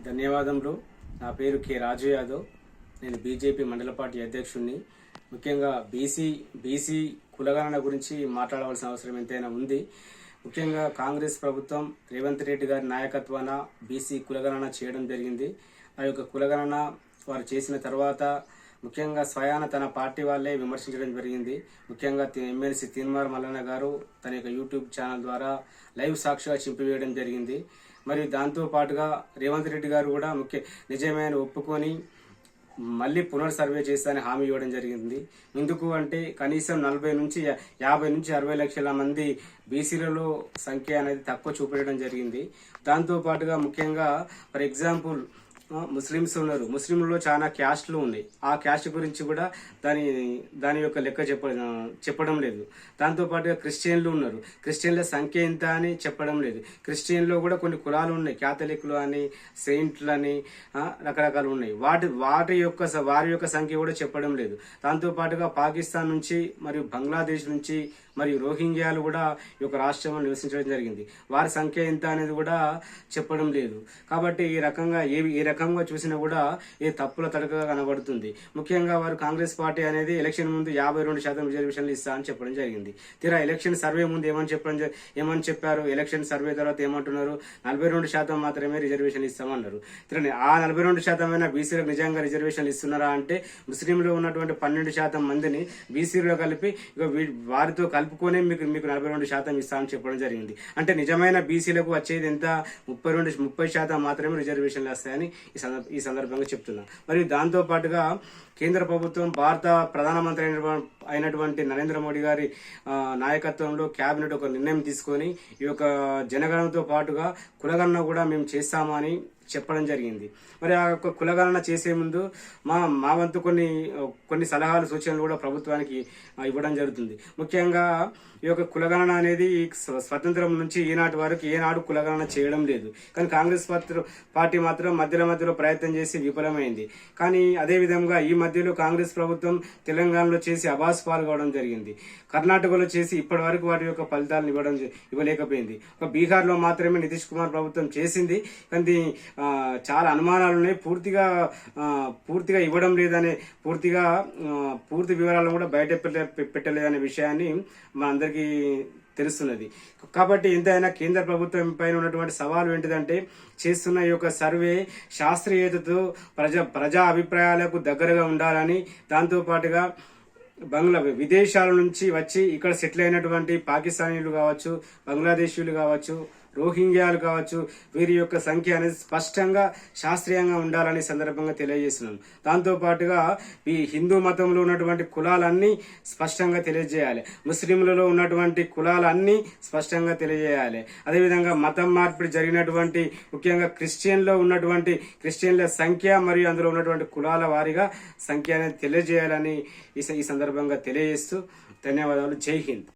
ధన్యవాదములు. నా పేరు కె రాజు యాదవ్. నేను బీజేపీ మండల పార్టీ అధ్యక్షుడిని. ముఖ్యంగా బీసీ కులగణన గురించి మాట్లాడవలసిన అవసరం ఎంతైనా ఉంది. ముఖ్యంగా కాంగ్రెస్ ప్రభుత్వం రేవంత్ రెడ్డి గారి నాయకత్వాన బీసీ కులగణన చేయడం జరిగింది. ఆ యొక్క కులగణన వారు చేసిన తర్వాత ముఖ్యంగా స్వయాన తన పార్టీ వాళ్ళే విమర్శించడం జరిగింది. ముఖ్యంగా ఎమ్మెల్సీ తీన్మార్ మల్లన్న గారు తన యొక్క యూట్యూబ్ ఛానల్ ద్వారా లైవ్ సాక్షిగా చింపివేయడం జరిగింది. మరియు దాంతో పాటుగా రేవంత్ రెడ్డి గారు కూడా నిజమైన ఒప్పుకొని మళ్ళీ పునర్ సర్వే చేస్తానని హామీ ఇవ్వడం జరిగింది. ఎందుకు అంటే కనీసం 40 నుంచి 50 నుంచి 60 లక్షల మంది బీసీలలో సంఖ్య అనేది తక్కువ చూపించడం జరిగింది. దాంతో పాటుగా ముఖ్యంగా ఫర్ ఎగ్జాంపుల్ ముస్లిమ్స్ ఉన్నారు. ముస్లింలలో చాలా క్యాస్ట్లు ఉన్నాయి. ఆ క్యాస్ట్ గురించి కూడా దాని యొక్క లెక్క చెప్పడం లేదు. దాంతో పాటుగా క్రిస్టియన్లు ఉన్నారు. క్రిస్టియన్ల సంఖ్య ఎంత అని చెప్పడం లేదు. క్రిస్టియన్లో కూడా కొన్ని కులాలు ఉన్నాయి. క్యాథలిక్లు అని, సెయింట్లు అని రకరకాలు ఉన్నాయి. వారి యొక్క సంఖ్య కూడా చెప్పడం లేదు. దాంతో పాటుగా పాకిస్తాన్ నుంచి మరియు బంగ్లాదేశ్ నుంచి మరియు రోహింగ్యాలు కూడా ఈ యొక్క రాష్ట్రంలో నివసించడం జరిగింది. వారి సంఖ్య ఎంత అనేది కూడా చెప్పడం లేదు. కాబట్టి ఈ రకంగా చూసినా కూడా ఏ తప్పుల తడకగా కనబడుతుంది. ముఖ్యంగా వారు కాంగ్రెస్ పార్టీ అనేది ఎలక్షన్ ముందు 52% రిజర్వేషన్లు ఇస్తా అని చెప్పడం జరిగింది. తీరా ఎలక్షన్ సర్వే ముందు ఏమని చెప్పారు? ఎలక్షన్ సర్వే తర్వాత ఏమంటున్నారు? 42% మాత్రమే రిజర్వేషన్లు ఇస్తామన్నారు. తీరా ఆ 42% బీసీలకు నిజంగా రిజర్వేషన్లు ఇస్తున్నారా అంటే ముస్లింలో ఉన్నటువంటి 12% మందిని బీసీలో కలిపి వారితో కలుపుకొని మీకు 42% ఇస్తామని చెప్పడం జరిగింది. అంటే నిజమైన బీసీలకు వచ్చేది ఎంత? 30% మాత్రమే రిజర్వేషన్లు వస్తాయని ఈ సందర్భంగా చెప్తున్నా. మరియు దాంతో పాటుగా కేంద్ర ప్రభుత్వం భారత ప్రధానమంత్రి అయినటువంటి నరేంద్ర మోడీ గారి నాయకత్వంలో కేబినెట్ ఒక నిర్ణయం తీసుకొని ఈ యొక్క జనగణనతో పాటుగా కులగణన కూడా మేము చేస్తాము అని చెప్పడం జరిగింది. మరి ఆ యొక్క కులగణన చేసే ముందు మా వంతు కొన్ని సలహాలు సూచనలు కూడా ప్రభుత్వానికి ఇవ్వడం జరుగుతుంది. ముఖ్యంగా ఈ యొక్క కులగణన అనేది స్వతంత్రం నుంచి ఈనాటి వరకు ఏనాడు కులగణన చేయడం లేదు. కానీ కాంగ్రెస్ పార్టీ మాత్రం మధ్యలో ప్రయత్నం చేసి విఫలమైంది. కానీ అదేవిధంగా ఈ మధ్యలో కాంగ్రెస్ ప్రభుత్వం తెలంగాణలో చేసి అబాస్ పాల్గొనడం జరిగింది. కర్ణాటకలో చేసి ఇప్పటి వరకు వాటి యొక్క ఫలితాలను ఇవ్వలేకపోయింది. ఒక బీహార్లో మాత్రమే నితీష్ కుమార్ ప్రభుత్వం చేసింది. కానీ చాలా అనుమానాలు ఉన్నాయి. పూర్తిగా ఇవ్వడం లేదనే పూర్తి వివరాలను కూడా బయట పెట్టలేదనే విషయాన్ని మనందరికీ తెలుస్తున్నది. కాబట్టి ఎంతైనా కేంద్ర ప్రభుత్వం పైన ఉన్నటువంటి సవాలు ఏంటిదంటే చేస్తున్న ఈ యొక్క సర్వే శాస్త్రీయతతో ప్రజా అభిప్రాయాలకు దగ్గరగా ఉండాలని, దాంతో పాటుగా విదేశాల నుంచి వచ్చి ఇక్కడ సెటిల్ అయినటువంటి పాకిస్తానీలు కావచ్చు, బంగ్లాదేశీయులు కావచ్చు, రోహింగ్యాలు కావచ్చు, వీరి యొక్క సంఖ్య అనేది స్పష్టంగా శాస్త్రీయంగా ఉండాలని సందర్భంగా తెలియజేస్తున్నాను. దాంతో పాటుగా ఈ హిందూ మతంలో ఉన్నటువంటి కులాలన్నీ స్పష్టంగా తెలియజేయాలి. ముస్లింలలో ఉన్నటువంటి కులాలన్నీ స్పష్టంగా తెలియజేయాలి. అదేవిధంగా మతం మార్పిడి జరిగినటువంటి ముఖ్యంగా క్రిస్టియన్ల సంఖ్య మరియు అందులో ఉన్నటువంటి కులాల వారీగా సంఖ్య అనేది తెలియజేయాలని ఈ సందర్భంగా తెలియజేస్తూ ధన్యవాదాలు. జై హింద్.